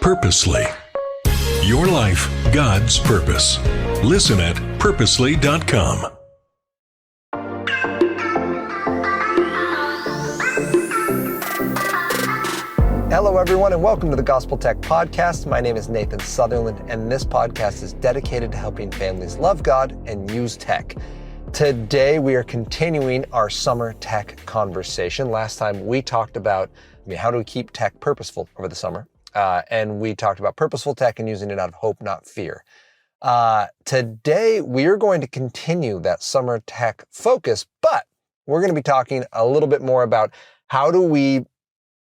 Purposely. Your life, God's purpose. Listen at purposely.com. Hello, everyone, and welcome to the Gospel Tech Podcast. My name is Nathan Sutherland, and this podcast is dedicated to helping families love God and use tech. Today, we are continuing our summer tech conversation. Last time, we talked about how do we keep tech purposeful over the summer, and we talked about purposeful tech and using it out of hope, not fear. Today, we are going to continue that summer tech focus, but we're going to be talking a little bit more about how do we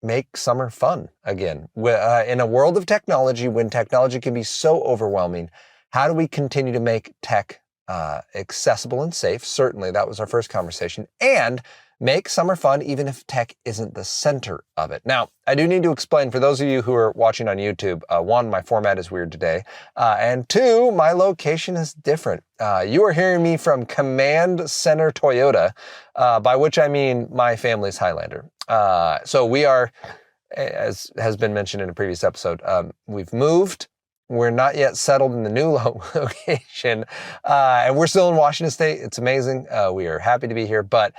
make summer fun again. In a world of technology, when technology can be so overwhelming, how do we continue to make tech accessible and safe? Certainly, that was our first conversation. And make summer fun even if tech isn't the center of it. Now, I do need to explain for those of you who are watching on YouTube, one, my format is weird today, and two, my location is different. You are hearing me from Command Center Toyota, by which I mean my family's Highlander. So we are, as has been mentioned in a previous episode, we've moved. We're not yet settled in the new location, and we're still in Washington State. It's amazing. We are happy to be here, but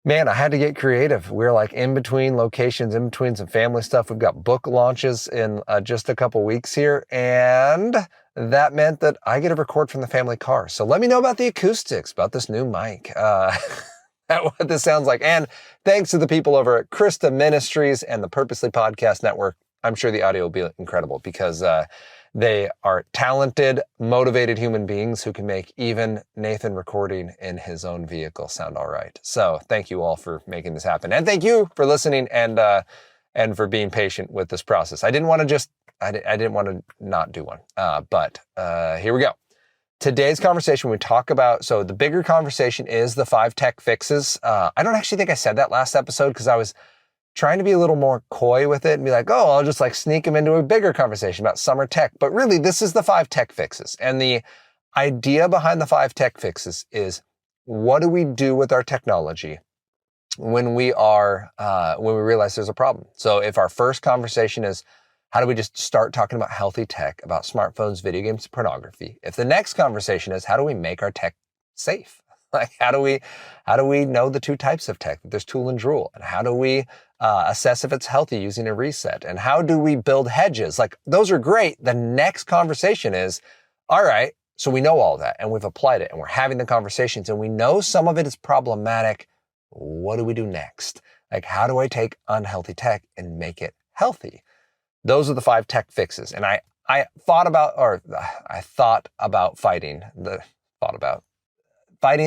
man, I had to get creative. We're like in between locations, in between some family stuff. We've got book launches in just a couple weeks here, and that meant that I get to record from the family car. So let me know about the acoustics, about this new mic. What this sounds like. And thanks to the people over at Christa Ministries and the Purposely Podcast Network, I'm sure the audio will be incredible because they are talented, motivated human beings who can make even Nathan recording in his own vehicle sound all right. So thank you all for making this happen. And thank you for listening and for being patient with this process. I didn't want to not do one, but here we go. Today's conversation, we talk about, so the bigger conversation is the 5 tech fixes. I don't actually think I said that last episode because I was trying to be a little more coy with it and be like, oh, I'll just like sneak them into a bigger conversation about summer tech. But really, this is the 5 tech fixes. And the idea behind the 5 tech fixes is what do we do with our technology when we realize there's a problem? So if our first conversation is, how do we just start talking about healthy tech, about smartphones, video games, pornography? If the next conversation is, how do we make our tech safe? Like, how do we know the 2 types of tech? There's tool and drool. And how do we assess if it's healthy using a reset? And how do we build hedges? Like, those are great. The next conversation is, all right, so we know all that and we've applied it and we're having the conversations and we know some of it is problematic. What do we do next? Like, how do I take unhealthy tech and make it healthy? Those are the 5 tech fixes. And I thought about fighting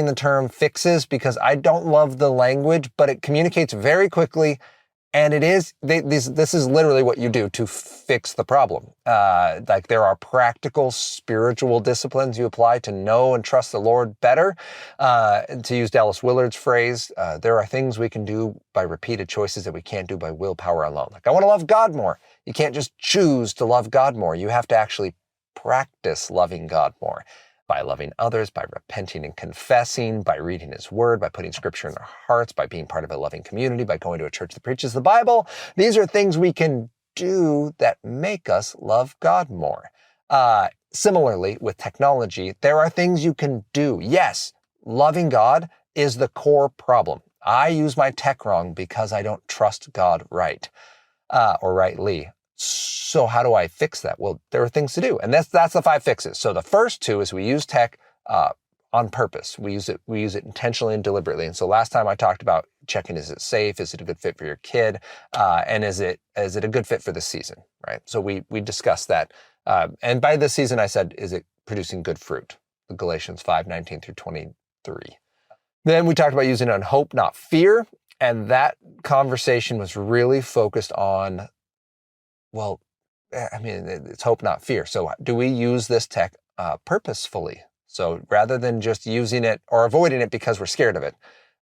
the term fixes because I don't love the language, but it communicates very quickly. And this is literally what you do to fix the problem. Like, there are practical spiritual disciplines you apply to know and trust the Lord better. To use Dallas Willard's phrase, there are things we can do by repeated choices that we can't do by willpower alone. Like, I want to love God more. You can't just choose to love God more. You have to actually practice loving God more. By loving others, by repenting and confessing, by reading His Word, by putting Scripture in our hearts, by being part of a loving community, by going to a church that preaches the Bible. These are things we can do that make us love God more. Similarly, with technology, there are things you can do. Yes, loving God is the core problem. I use my tech wrong because I don't trust God right, or rightly. So how do I fix that? Well, there are things to do. And that's the 5 fixes. So the first 2 is we use tech on purpose. We use it intentionally and deliberately. And so last time I talked about checking, is it safe? Is it a good fit for your kid? And is it a good fit for the season, right? So we discussed that. And by this season, I said, is it producing good fruit? Galatians 5:19 through 23. Then we talked about using it on hope, not fear. And that conversation was really focused on, well, I mean, it's hope, not fear. So do we use this tech purposefully? So rather than just using it or avoiding it because we're scared of it,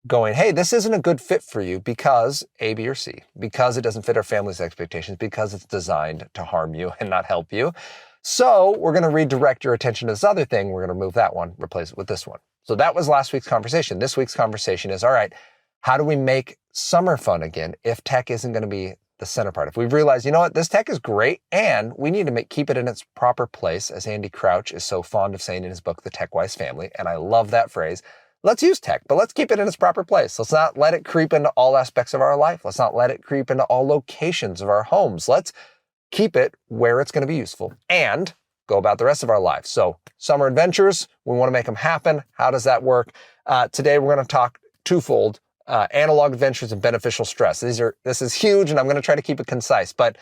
going, hey, this isn't a good fit for you because A, B, or C, because it doesn't fit our family's expectations, because it's designed to harm you and not help you. So we're going to redirect your attention to this other thing. We're going to move that one, replace it with this one. So that was last week's conversation. This week's conversation is, all right, how do we make summer fun again if tech isn't going to be the center part. If we've realized, you know what, this tech is great and we need to keep it in its proper place, as Andy Crouch is so fond of saying in his book, The Tech-Wise Family, and I love that phrase. Let's use tech, but let's keep it in its proper place. Let's not let it creep into all aspects of our life. Let's not let it creep into all locations of our homes. Let's keep it where it's going to be useful and go about the rest of our lives. So summer adventures, we want to make them happen. How does that work? Today, we're going to talk twofold. Analog adventures and beneficial stress. This is huge, and I'm going to try to keep it concise. But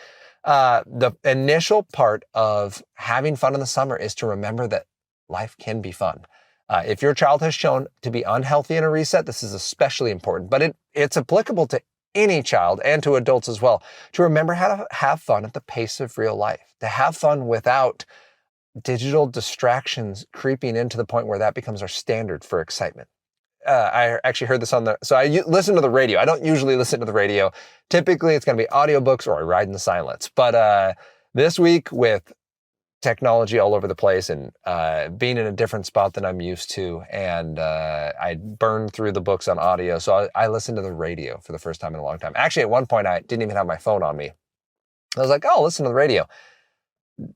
the initial part of having fun in the summer is to remember that life can be fun. If your child has shown to be unhealthy in a reset, this is especially important. But it's applicable to any child and to adults as well, to remember how to have fun at the pace of real life, to have fun without digital distractions creeping into the point where that becomes our standard for excitement. I actually heard this so I listen to the radio. I don't usually listen to the radio. Typically, it's going to be audiobooks or I ride in the silence. But this week, with technology all over the place and being in a different spot than I'm used to, and I burned through the books on audio, so I listened to the radio for the first time in a long time. Actually, at one point, I didn't even have my phone on me. I was like, oh, listen to the radio.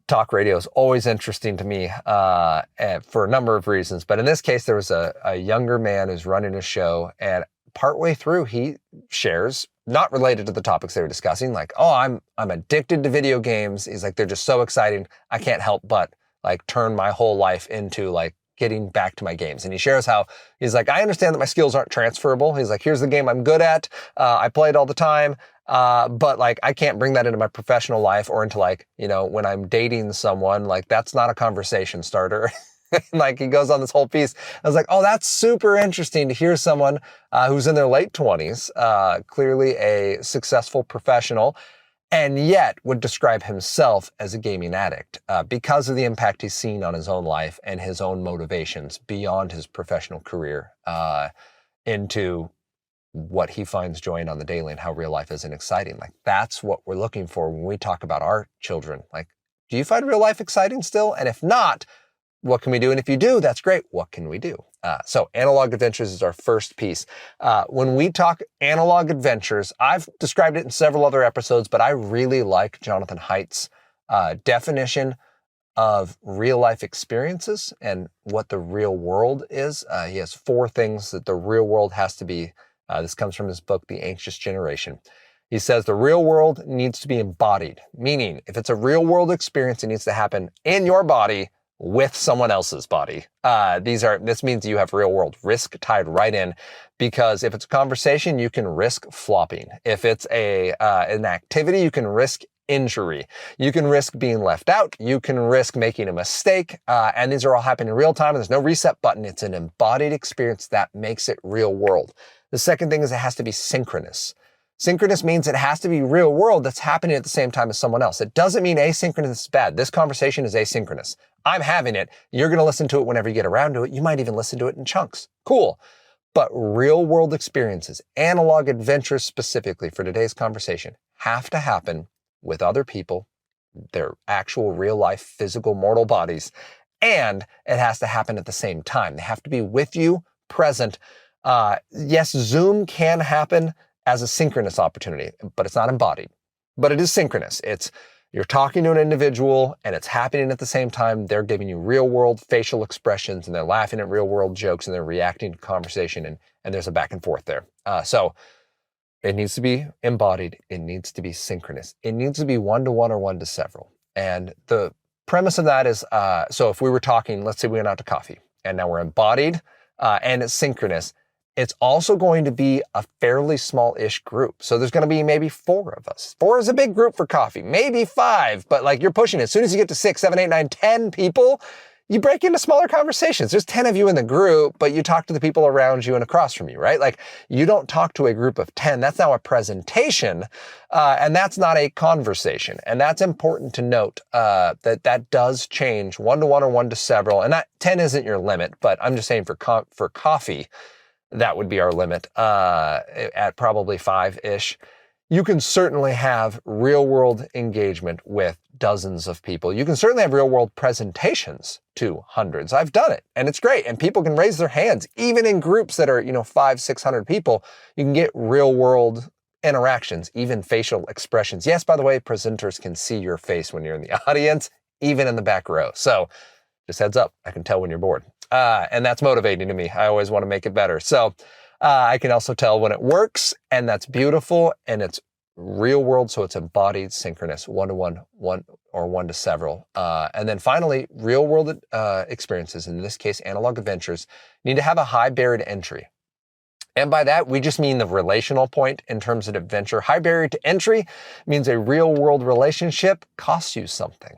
Talk radio is always interesting to me for a number of reasons. But in this case, there was a younger man who's running a show, and partway through, he shares, not related to the topics they were discussing, like, oh, I'm addicted to video games. He's like, they're just so exciting. I can't help but like turn my whole life into like getting back to my games. And he shares how he's like, I understand that my skills aren't transferable. He's like, here's the game I'm good at. I play it all the time. But like, I can't bring that into my professional life or into like, you know, when I'm dating someone, like that's not a conversation starter. Like he goes on this whole piece. I was like, oh, that's super interesting to hear someone who's in their late 20s, clearly a successful professional, and yet would describe himself as a gaming addict because of the impact he's seen on his own life and his own motivations beyond his professional career into what he finds joy in on the daily and how real life isn't exciting. Like that's what we're looking for when we talk about our children. Like, do you find real life exciting still? And if not, what can we do? And if you do, that's great. What can we do? So analog adventures is our first piece. When we talk analog adventures, I've described it in several other episodes, but I really like Jonathan Haidt's definition of real life experiences and what the real world is. He has 4 things that the real world has to be. This comes from his book, The Anxious Generation. He says the real world needs to be embodied, meaning if it's a real world experience, it needs to happen in your body with someone else's body. This means you have real world risk tied right in, because if it's a conversation, you can risk flopping. If it's an activity, you can risk injury. You can risk being left out. You can risk making a mistake. And these are all happening in real time, and there's no reset button. It's an embodied experience that makes it real world. The second thing is it has to be synchronous. Synchronous means it has to be real world that's happening at the same time as someone else. It doesn't mean asynchronous is bad. This conversation is asynchronous. I'm having it. You're going to listen to it whenever you get around to it. You might even listen to it in chunks. Cool. But real world experiences, analog adventures specifically for today's conversation, have to happen with other people, their actual real life physical mortal bodies, and it has to happen at the same time. They have to be with you, present. Yes, Zoom can happen as a synchronous opportunity, but it's not embodied. But it is synchronous. You're talking to an individual and it's happening at the same time. They're giving you real world facial expressions and they're laughing at real world jokes and they're reacting to conversation and there's a back and forth there. So it needs to be embodied. It needs to be synchronous. It needs to be one-to-one or one-to-several. And the premise of that is, so if we were talking, let's say we went out to coffee and now we're embodied and it's synchronous. It's also going to be a fairly small-ish group. So there's going to be maybe 4 of us. 4 is a big group for coffee, maybe 5, but like you're pushing it. As soon as you get to 6, 7, 8, 9, 10 people, you break into smaller conversations. There's 10 of you in the group, but you talk to the people around you and across from you, right? Like you don't talk to a group of 10. That's now a presentation, and that's not a conversation. And that's important to note that does change one-to-one or one-to-several. And that 10 isn't your limit, but I'm just saying for coffee, that would be our limit at probably 5-ish. You can certainly have real-world engagement with dozens of people. You can certainly have real-world presentations to hundreds. I've done it, and it's great. And people can raise their hands, even in groups that are 500-600 people. You can get real-world interactions, even facial expressions. Yes, by the way, presenters can see your face when you're in the audience, even in the back row. So just heads up, I can tell when you're bored. And that's motivating to me. I always want to make it better. So I can also tell when it works, and that's beautiful, and it's real world, so it's embodied, synchronous, one-to-one, one or one to several. And then finally, real world experiences, in this case, analog adventures, need to have a high barrier to entry. And by that, we just mean the relational point in terms of adventure. High barrier to entry means a real world relationship costs you something.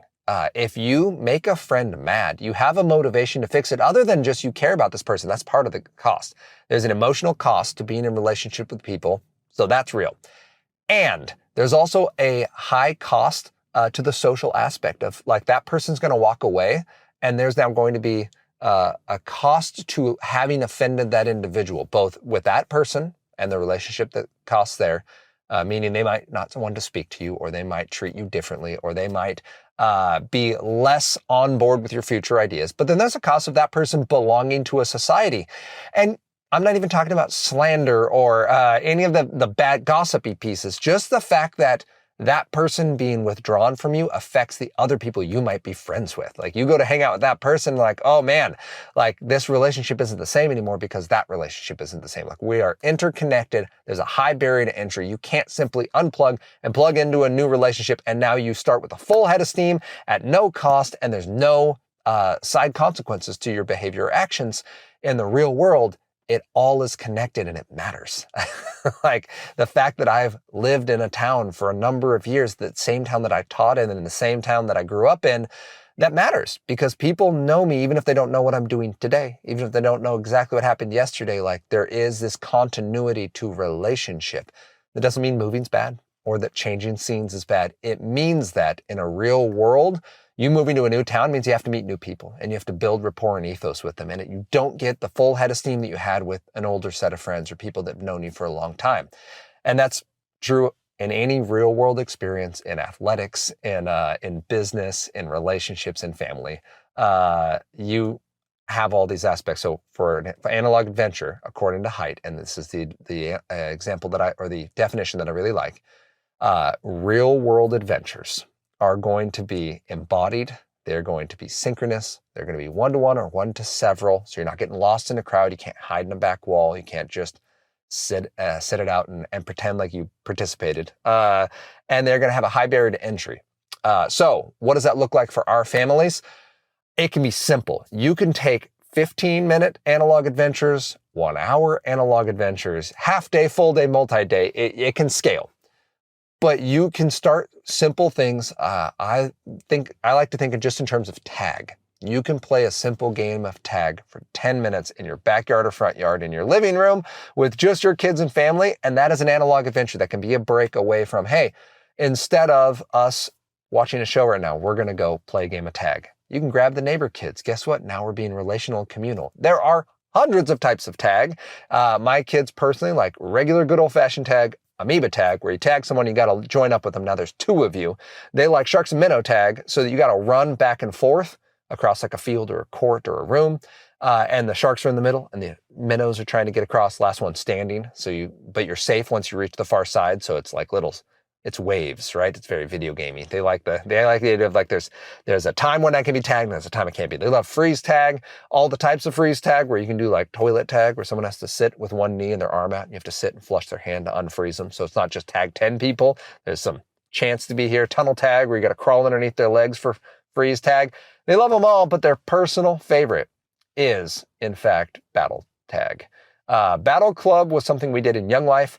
If you make a friend mad, you have a motivation to fix it other than just you care about this person. That's part of the cost. There's an emotional cost to being in a relationship with people. So that's real. And there's also a high cost to the social aspect of, like, that person's going to walk away, and there's now going to be a cost to having offended that individual, both with that person and the relationship that costs there, meaning they might not want to speak to you, or they might treat you differently, or they might be less on board with your future ideas. But then there's a cost of that person belonging to a society. And I'm not even talking about slander or any of the bad gossipy pieces. Just the fact that that person being withdrawn from you affects the other people you might be friends with. Like, you go to hang out with that person, like, oh man, like, this relationship isn't the same anymore because that relationship isn't the same. Like, we are interconnected. There's a high barrier to entry. You can't simply unplug and plug into a new relationship, and now you start with a full head of steam at no cost, and there's no side consequences to your behavior or actions. In the real world, it all is connected, and it matters. Like, the fact that I've lived in a town for a number of years, the same town that I taught in and the same town that I grew up in, that matters because people know me even if they don't know what I'm doing today, even if they don't know exactly what happened yesterday. Like, there is this continuity to relationship. That doesn't mean moving's bad or that changing scenes is bad. It means that in a real world, you moving to a new town means you have to meet new people and you have to build rapport and ethos with them. And you don't get the full head of steam that you had with an older set of friends or people that have known you for a long time. And that's true in any real world experience, in athletics, in business, in relationships, in family. You have all these aspects. So for analog adventure, according to Haidt, and this is the example or the definition that I really like, real world adventures are going to be embodied. They're going to be synchronous. They're going to be one-to-one or one to several. So you're not getting lost in a crowd. You can't hide in a back wall. You can't just sit it out and pretend like you participated. And they're going to have a high barrier to entry. So what does that look like for our families? It can be simple. You can take 15-minute analog adventures, 1 hour analog adventures, half day, full day, multi-day. It can scale. But you can start simple things. I like to think of just in terms of tag. You can play a simple game of tag for 10 minutes in your backyard or front yard, in your living room with just your kids and family. And that is an analog adventure that can be a break away from, hey, instead of us watching a show right now, we're going to go play a game of tag. You can grab the neighbor kids. Guess what? Now we're being relational and communal. There are hundreds of types of tag. My kids personally like regular good old fashioned tag, amoeba tag, where you tag someone, you got to join up with them. Now there's 2 of you. They like sharks and minnow tag, so that you got to run back and forth across like a field or a court or a room. And the sharks are in the middle and the minnows are trying to get across, last one standing. But you're safe once you reach the far side. So it's like it's waves, right? It's very video gamey. They like the idea of like there's a time when I can be tagged and there's a time it can't be. They love freeze tag, all the types of freeze tag where you can do like toilet tag where someone has to sit with one knee and their arm out and you have to sit and flush their hand to unfreeze them. So it's not just tag 10 people. There's some chance to be here. Tunnel tag where you got to crawl underneath their legs for freeze tag. They love them all, but their personal favorite is, in fact, battle tag. Battle Club was something we did in Young Life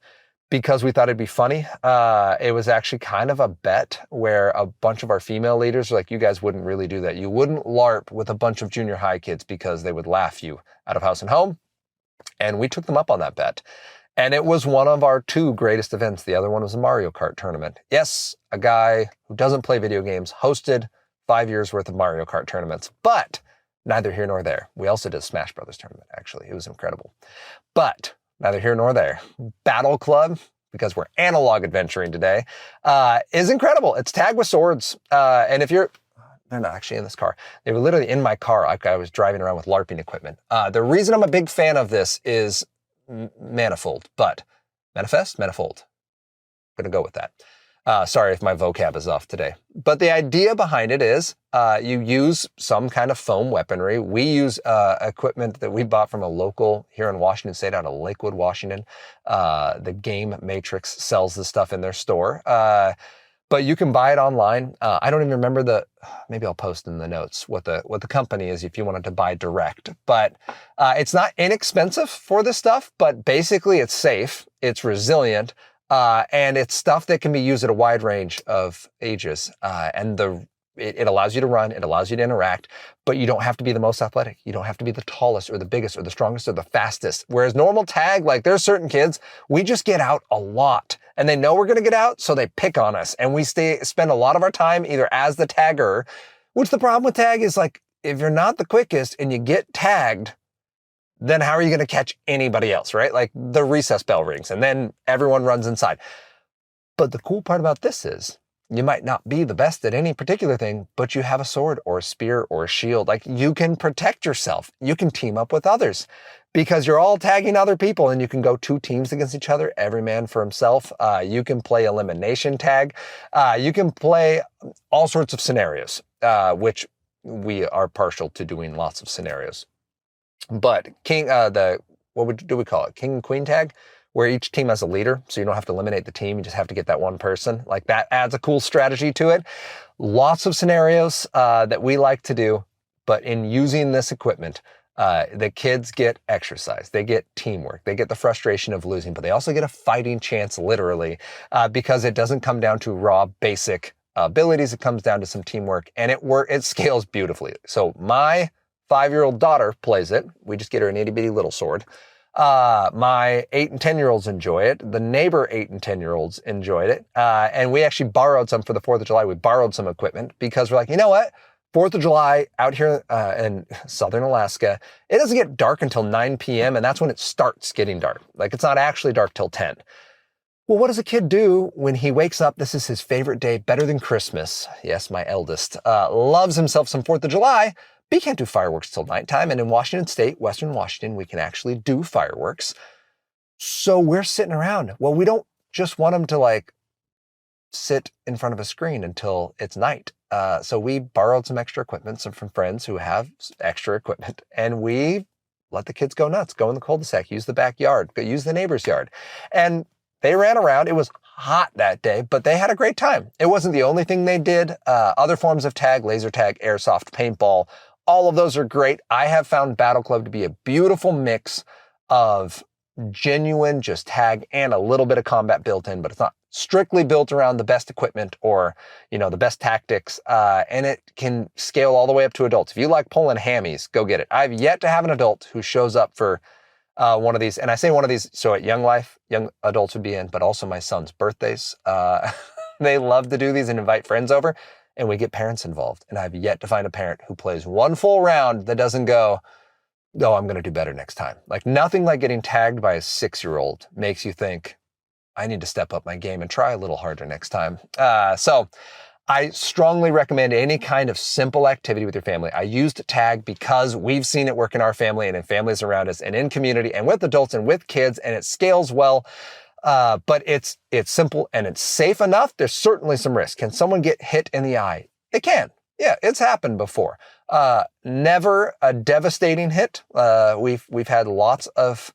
because we thought it'd be funny. It was actually kind of a bet where a bunch of our female leaders were like, you guys wouldn't really do that. You wouldn't LARP with a bunch of junior high kids because they would laugh you out of house and home. And we took them up on that bet. And it was one of our 2 greatest events. The other one was a Mario Kart tournament. Yes, a guy who doesn't play video games hosted 5 years worth of Mario Kart tournaments, but neither here nor there. We also did a Smash Brothers tournament, actually. It was incredible. But neither here nor there. Battle Club, because we're analog adventuring today, is incredible. It's tag with swords. And if they're not actually in this car. They were literally in my car. I was driving around with LARPing equipment. The reason I'm a big fan of this is manifold, but manifold. going to go with that. Sorry if my vocab is off today. But the idea behind it is you use some kind of foam weaponry. We use equipment that we bought from a local here in Washington State out of Lakewood, Washington. The Game Matrix sells this stuff in their store. But you can buy it online. I don't even remember maybe I'll post in the notes what the company is if you wanted to buy direct. But it's not inexpensive for this stuff, but basically it's safe, it's resilient, and it's stuff that can be used at a wide range of ages. It allows you to run, it allows you to interact, but you don't have to be the most athletic. You don't have to be the tallest or the biggest or the strongest or the fastest. Whereas normal tag, like there's certain kids, we just get out a lot and they know we're going to get out, so they pick on us and we spend a lot of our time either as the tagger, which the problem with tag is like, if you're not the quickest and you get tagged, then how are you going to catch anybody else, right? Like the recess bell rings and then everyone runs inside. But the cool part about this is you might not be the best at any particular thing, but you have a sword or a spear or a shield. Like you can protect yourself. You can team up with others because you're all tagging other people and you can go 2 teams against each other, every man for himself. You can play elimination tag. You can play all sorts of scenarios, which we are partial to doing lots of scenarios. But what do we call it? King and queen tag, where each team has a leader. So you don't have to eliminate the team. You just have to get that one person. Like that adds a cool strategy to it. Lots of scenarios that we like to do. But in using this equipment, the kids get exercise. They get teamwork. They get the frustration of losing, but they also get a fighting chance literally because it doesn't come down to raw basic abilities. It comes down to some teamwork and it scales beautifully. So my 5-year-old daughter plays it. We just get her an itty bitty little sword. My 8 and 10-year-olds enjoy it. The neighbor 8 and 10-year-olds enjoyed it. And we actually borrowed some for the 4th of July. We borrowed some equipment because we're like, you know what? 4th of July out here in southern Alaska, it doesn't get dark until 9 p.m. and that's when it starts getting dark. Like it's not actually dark till 10. Well, what does a kid do when he wakes up? This is his favorite day, better than Christmas. Yes, my eldest loves himself some 4th of July. But you can't do fireworks till nighttime. And in Washington State, Western Washington, we can actually do fireworks. So we're sitting around. Well, we don't just want them to like sit in front of a screen until it's night. So we borrowed some extra equipment from friends who have extra equipment. And we let the kids go nuts, go in the cul-de-sac, use the backyard, use the neighbor's yard. And they ran around. It was hot that day, but they had a great time. It wasn't the only thing they did. Other forms of tag, laser tag, airsoft, paintball, all of those are great. I have found Battle Club to be a beautiful mix of genuine just tag and a little bit of combat built in, but it's not strictly built around the best equipment or, the best tactics. And it can scale all the way up to adults. If you like pulling hammies, go get it. I've yet to have an adult who shows up for one of these. And I say one of these, so at Young Life, young adults would be in, but also my son's birthdays. They love to do these and invite friends over. And we get parents involved. And I've yet to find a parent who plays one full round that doesn't go, oh, I'm going to do better next time. Like nothing like getting tagged by a 6-year-old makes you think, I need to step up my game and try a little harder next time. So I strongly recommend any kind of simple activity with your family. I used tag because we've seen it work in our family and in families around us and in community and with adults and with kids, and it scales well. But it's simple and it's safe enough. There's certainly some risk. Can someone get hit in the eye? It can. Yeah, it's happened before. Never a devastating hit. We've had lots of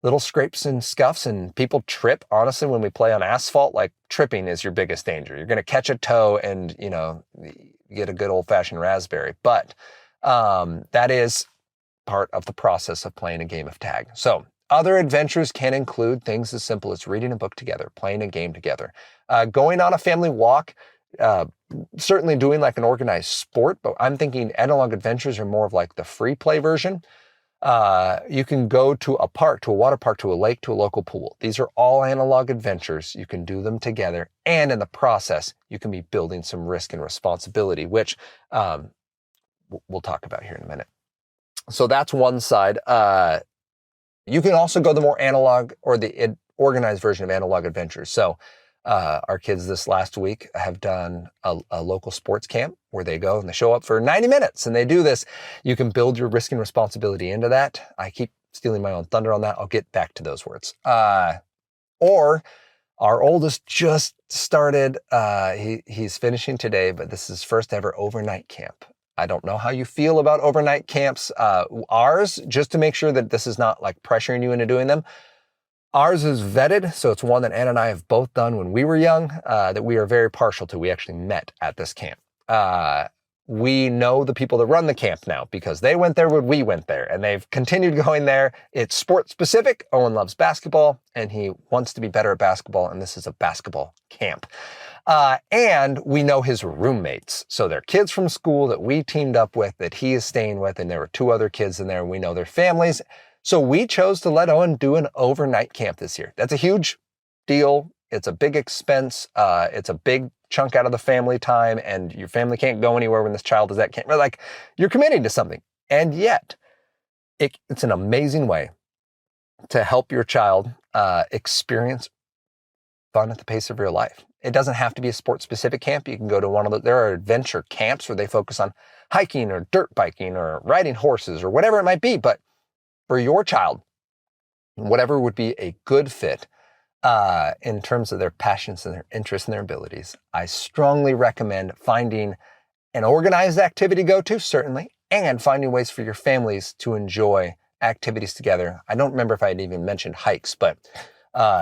little scrapes and scuffs, and people trip. Honestly, when we play on asphalt, like tripping is your biggest danger. You're going to catch a toe and, get a good old fashioned raspberry. But, that is part of the process of playing a game of tag. So other adventures can include things as simple as reading a book together, playing a game together, going on a family walk, certainly doing like an organized sport, but I'm thinking analog adventures are more of like the free play version. You can go to a park, to a water park, to a lake, to a local pool. These are all analog adventures. You can do them together. And in the process, you can be building some risk and responsibility, which we'll talk about here in a minute. So that's one side. You can also go the more analog or the organized version of analog adventures. So our kids this last week have done a local sports camp where they go and they show up for 90 minutes and they do this. You can build your risk and responsibility into that. I keep stealing my own thunder on that. I'll get back to those words. Or Our oldest just started, he's finishing today, but this is his first ever overnight camp. I don't know how you feel about overnight camps. Ours, just to make sure that this is not like pressuring you into doing them, ours is vetted, so it's one that Ann and I have both done when we were young, that we are very partial to. We actually met at this camp. We know the people that run the camp now because they went there when we went there, and they've continued going there. It's sport specific. Owen loves basketball, and he wants to be better at basketball, and this is a basketball camp. And we know his roommates. So they're kids from school that we teamed up with that he is staying with, and there were 2 other kids in there, and we know their families. So we chose to let Owen do an overnight camp this year. That's a huge deal. It's a big expense. It's a big chunk out of the family time, and your family can't go anywhere when this child is at camp. Like, you're committing to something. And yet, it's an amazing way to help your child experience fun at the pace of real life. It doesn't have to be a sports-specific camp. You can go to one of the, there are adventure camps where they focus on hiking or dirt biking or riding horses or whatever it might be. But for your child, whatever would be a good fit in terms of their passions and their interests and their abilities, I strongly recommend finding an organized activity to go to, certainly, and finding ways for your families to enjoy activities together. I don't remember if I had even mentioned hikes, but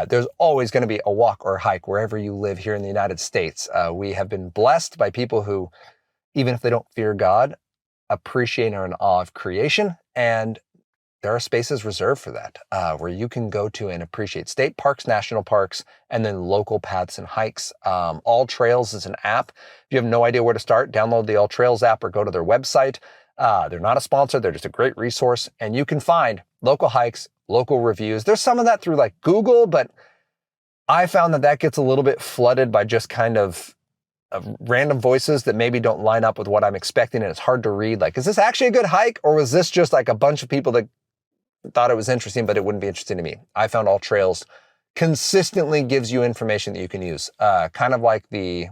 there's always going to be a walk or a hike wherever you live here in the United States. We have been blessed by people who, even if they don't fear God, appreciate and are in awe of creation. And there are spaces reserved for that, where you can go to and appreciate state parks, national parks, and then local paths and hikes. All Trails is an app. If you have no idea where to start, download the All Trails app or go to their website. They're not a sponsor. They're just a great resource. And you can find local hikes, local reviews. There's some of that through like Google, but I found that gets a little bit flooded by just kind of random voices that maybe don't line up with what I'm expecting. And it's hard to read. Like, is this actually a good hike? Or was this just like a bunch of people that thought it was interesting, but it wouldn't be interesting to me? I found All Trails consistently gives you information that you can use. Kind of like the,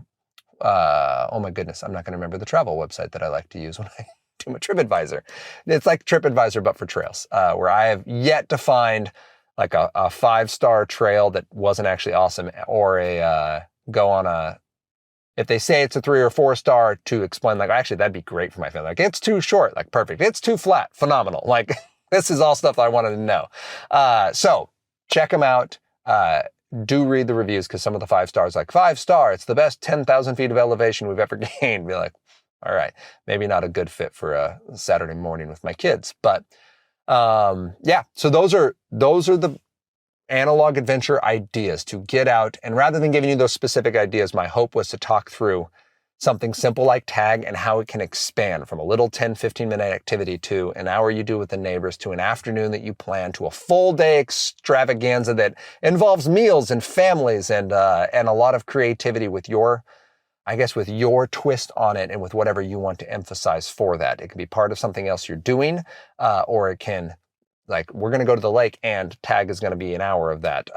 oh my goodness, I'm not going to remember the travel website that I like to use when I do my TripAdvisor. It's like TripAdvisor, but for trails, where I have yet to find like a 5-star trail that wasn't actually awesome, or go on a, if they say it's a 3 or 4-star, to explain like, actually, that'd be great for my family. Like, it's too short, like perfect. It's too flat, phenomenal. Like, this is all stuff that I wanted to know. So check them out. Do read the reviews, because some of the 5 stars, like 5-star, it's the best 10,000 feet of elevation we've ever gained. Be like, all right, maybe not a good fit for a Saturday morning with my kids. But yeah, so those are the analog adventure ideas to get out. And rather than giving you those specific ideas, my hope was to talk through something simple like tag and how it can expand from a little 10, 15-minute activity to an hour you do with the neighbors, to an afternoon that you plan, to a full day extravaganza that involves meals and families and a lot of creativity with your twist on it and with whatever you want to emphasize for that. It can be part of something else you're doing, or it can, like, we're going to go to the lake and tag is going to be an hour of that.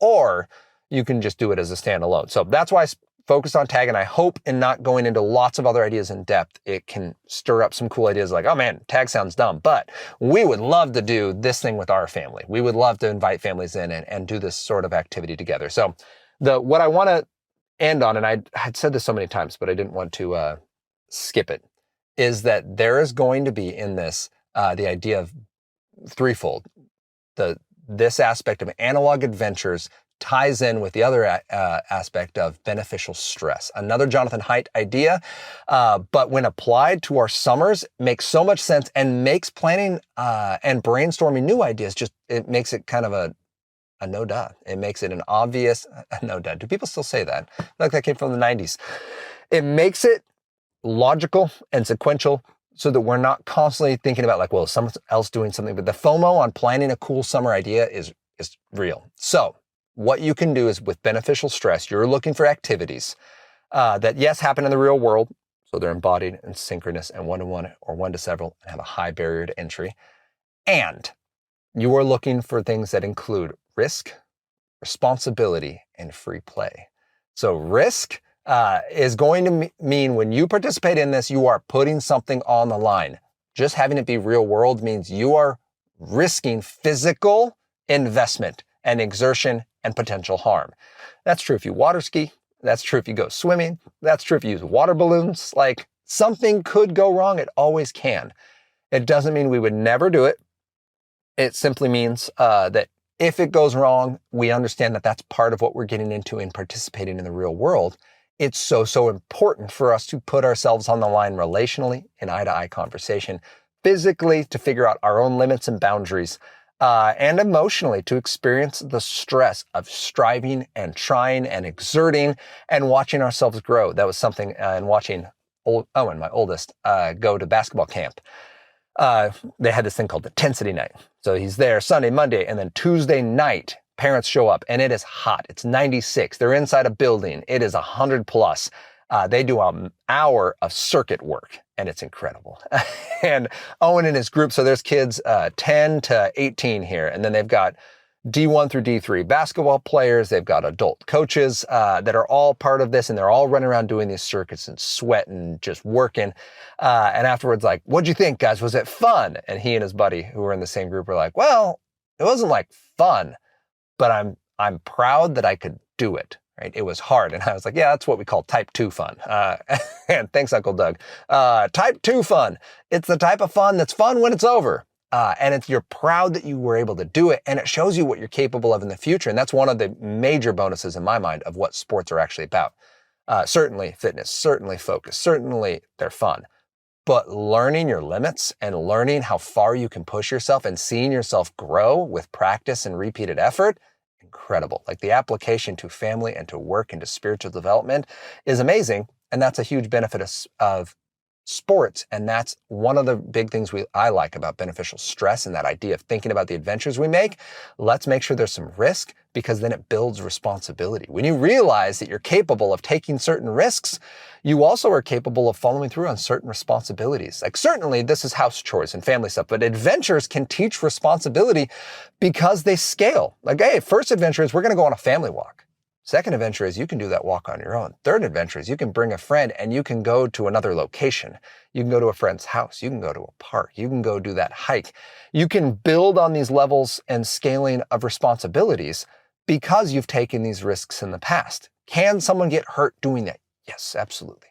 Or you can just do it as a standalone. So that's why I focused on tag, and I hope in not going into lots of other ideas in depth, it can stir up some cool ideas like, oh man, tag sounds dumb, but we would love to do this thing with our family. We would love to invite families in and do this sort of activity together. So what I want to end on, and I had said this so many times, but I didn't want to skip it, is that there is going to be in this the idea of threefold. This aspect of analog adventures ties in with the other aspect of beneficial stress. Another Jonathan Haidt idea, but when applied to our summers, makes so much sense and makes planning and brainstorming new ideas, it makes it kind of a no-duh. It makes it an obvious no-duh. Do people still say that? I feel like that came from the 90s. It makes it logical and sequential so that we're not constantly thinking about like, well, is someone else doing something? But the FOMO on planning a cool summer idea is real. So what you can do is, with beneficial stress, you're looking for activities that, yes, happen in the real world. So they're embodied and synchronous and one-to-one or one-to-several and have a high barrier to entry. And you are looking for things that include risk, responsibility, and free play. So risk is going to mean when you participate in this, you are putting something on the line. Just having it be real world means you are risking physical investment and exertion and potential harm. That's true if you water ski. That's true if you go swimming. That's true if you use water balloons. Like, something could go wrong. It always can. It doesn't mean we would never do it. It simply means that if it goes wrong, we understand that that's part of what we're getting into in participating in the real world. It's so important for us to put ourselves on the line relationally, in eye-to-eye conversation, physically to figure out our own limits and boundaries, and emotionally to experience the stress of striving and trying and exerting and watching ourselves grow. That was something in watching Owen, my oldest, go to basketball camp. They had this thing called Intensity Night. So he's there Sunday, Monday, and then Tuesday night, parents show up and it is hot. It's 96. They're inside a building. It is 100 plus. They do an hour of circuit work and it's incredible. And Owen and his group, so there's kids 10 to 18 here. And then they've got D1 through D3 basketball players. They've got adult coaches that are all part of this, and they're all running around doing these circuits and sweating, just working. And afterwards, like, what'd you think, guys? Was it fun? And he and his buddy, who were in the same group, were like, well, it wasn't like fun, but I'm proud that I could do it. Right? It was hard. And I was like, yeah, that's what we call type 2 fun. And thanks, Uncle Doug. Type 2 fun. It's the type of fun that's fun when it's over. And you're proud that you were able to do it, and it shows you what you're capable of in the future. And that's one of the major bonuses in my mind of what sports are actually about. Certainly fitness, certainly focus, certainly they're fun. But learning your limits and learning how far you can push yourself and seeing yourself grow with practice and repeated effort, incredible. Like, the application to family and to work and to spiritual development is amazing. And that's a huge benefit of sports. And that's one of the big things I like about beneficial stress and that idea of thinking about the adventures we make. Let's make sure there's some risk, because then it builds responsibility. When you realize that you're capable of taking certain risks, you also are capable of following through on certain responsibilities. Like, certainly this is house chores and family stuff, but adventures can teach responsibility because they scale. Like, hey, first adventure is we're going to go on a family walk. Second adventure is you can do that walk on your own. Third adventure is you can bring a friend and you can go to another location. You can go to a friend's house. You can go to a park. You can go do that hike. You can build on these levels and scaling of responsibilities because you've taken these risks in the past. Can someone get hurt doing that? Yes, absolutely.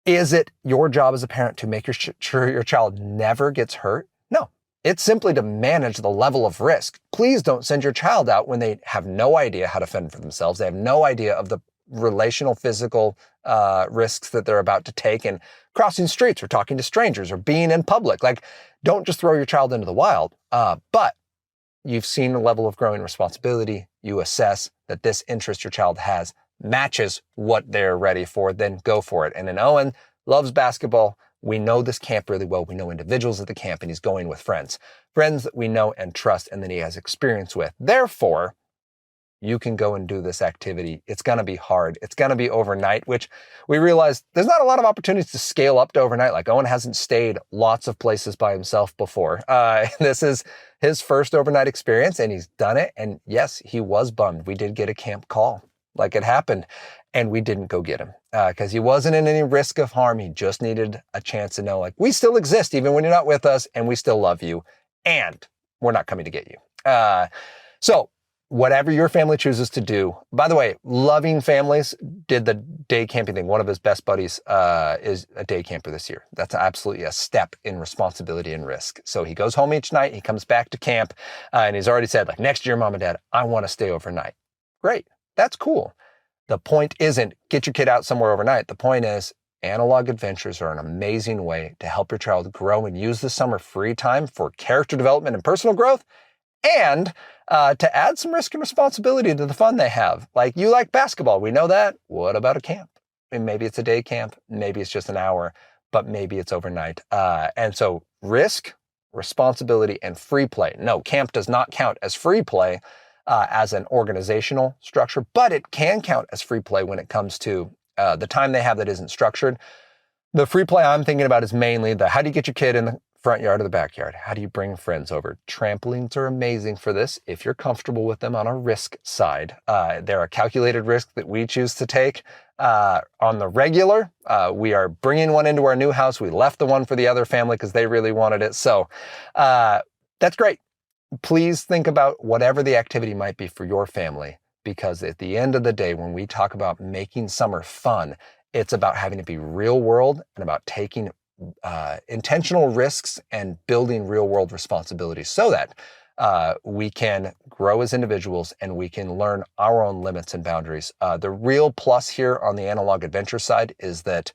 Is it your job as a parent to make sure your child never gets hurt? No. It's simply to manage the level of risk. Please don't send your child out when they have no idea how to fend for themselves. They have no idea of the relational, physical risks that they're about to take in crossing streets or talking to strangers or being in public. Like, don't just throw your child into the wild. But you've seen the level of growing responsibility. You assess that this interest your child has matches what they're ready for, then go for it. And then Owen loves basketball. We know this camp really well. We know individuals at the camp, and he's going with friends that we know and trust and that he has experience with. Therefore, you can go and do this activity. It's going to be hard. It's going to be overnight, which we realize there's not a lot of opportunities to scale up to overnight. Like, Owen hasn't stayed lots of places by himself before. This is his first overnight experience, and he's done it. And yes, he was bummed. We did get a camp call. Like, it happened, and we didn't go get him because he wasn't in any risk of harm. He just needed a chance to know, like, we still exist even when you're not with us, and we still love you, and we're not coming to get you. So whatever your family chooses to do. By the way, Loving Families did the day camping thing. One of his best buddies is a day camper this year. That's absolutely a step in responsibility and risk. So he goes home each night. He comes back to camp, and he's already said, like, next year, Mom and Dad, I want to stay overnight. Great. That's cool. The point isn't get your kid out somewhere overnight. The point is analog adventures are an amazing way to help your child grow and use the summer free time for character development and personal growth, and to add some risk and responsibility to the fun they have. Like, you like basketball. We know that. What about a camp? I mean, maybe it's a day camp. Maybe it's just an hour, but maybe it's overnight. And so risk, responsibility, and free play. No, camp does not count as free play as an organizational structure, but it can count as free play when it comes to the time they have that isn't structured. The free play I'm thinking about is mainly how do you get your kid in the front yard or the backyard? How do you bring friends over? Trampolines are amazing for this if you're comfortable with them on a risk side. They're a calculated risk that we choose to take. On the regular, we are bringing one into our new house. We left the one for the other family because they really wanted it. So that's great. Please think about whatever the activity might be for your family because at the end of the day, when we talk about making summer fun, it's about having it be real world and about taking intentional risks and building real world responsibilities so that we can grow as individuals and we can learn our own limits and boundaries. The real plus here on the analog adventure side is that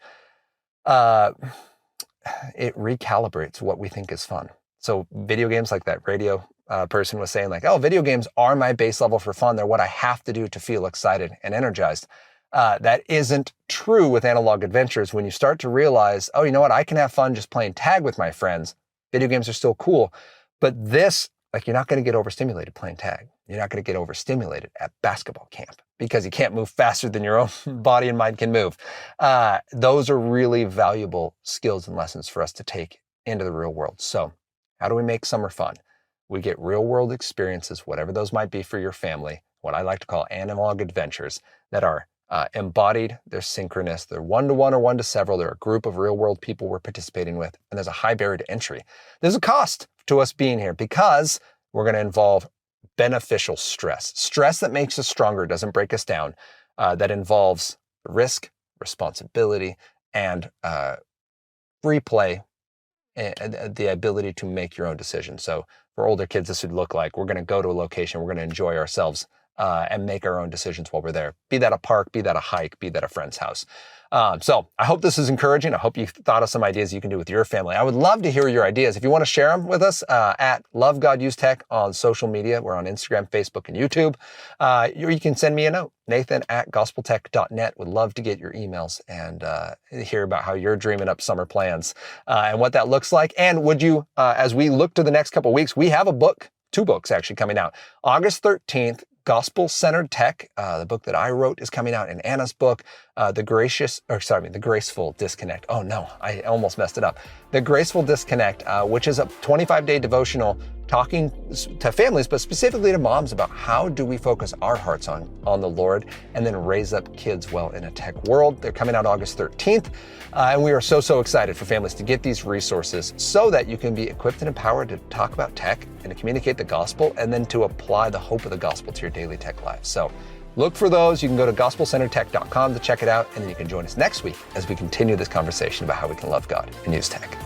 it recalibrates what we think is fun. So video games, like that radio person was saying, like, oh, video games are my base level for fun. They're what I have to do to feel excited and energized. That isn't true with analog adventures. When you start to realize, oh, you know what? I can have fun just playing tag with my friends. Video games are still cool. But this, like, you're not going to get overstimulated playing tag. You're not going to get overstimulated at basketball camp because you can't move faster than your own body and mind can move. Those are really valuable skills and lessons for us to take into the real world. So how do we make summer fun? We get real world experiences, whatever those might be for your family, what I like to call analog adventures that are embodied, they're synchronous, they're one-to-one or one-to-several. They're a group of real-world people we're participating with, and there's a high barrier to entry. There's a cost to us being here because we're going to involve beneficial stress that makes us stronger, doesn't break us down, that involves risk, responsibility, and free play, and the ability to make your own decisions. So for older kids, this would look like we're going to go to a location, we're going to enjoy ourselves, and make our own decisions while we're there. Be that a park, be that a hike, be that a friend's house. So I hope this is encouraging. I hope you thought of some ideas you can do with your family. I would love to hear your ideas. If you want to share them with us, at Love God Use Tech on social media. We're on Instagram, Facebook, and YouTube. You can send me a note, nathan@gospeltech.net. Would love to get your emails and hear about how you're dreaming up summer plans and what that looks like. And would you, as we look to the next couple of weeks, we have a book, 2 books actually coming out. August 13th, Gospel-Centered Tech, the book that I wrote, is coming out, and Anna's book, The Graceful Disconnect. Oh no, I almost messed it up. The Graceful Disconnect, which is a 25-day devotional talking to families, but specifically to moms, about how do we focus our hearts on the Lord and then raise up kids well in a tech world. They're coming out August 13th, and we are so excited for families to get these resources so that you can be equipped and empowered to talk about tech and to communicate the gospel and then to apply the hope of the gospel to your daily tech life. So look for those. You can go to gospelcenteredtech.com to check it out, and then you can join us next week as we continue this conversation about how we can love God and use tech.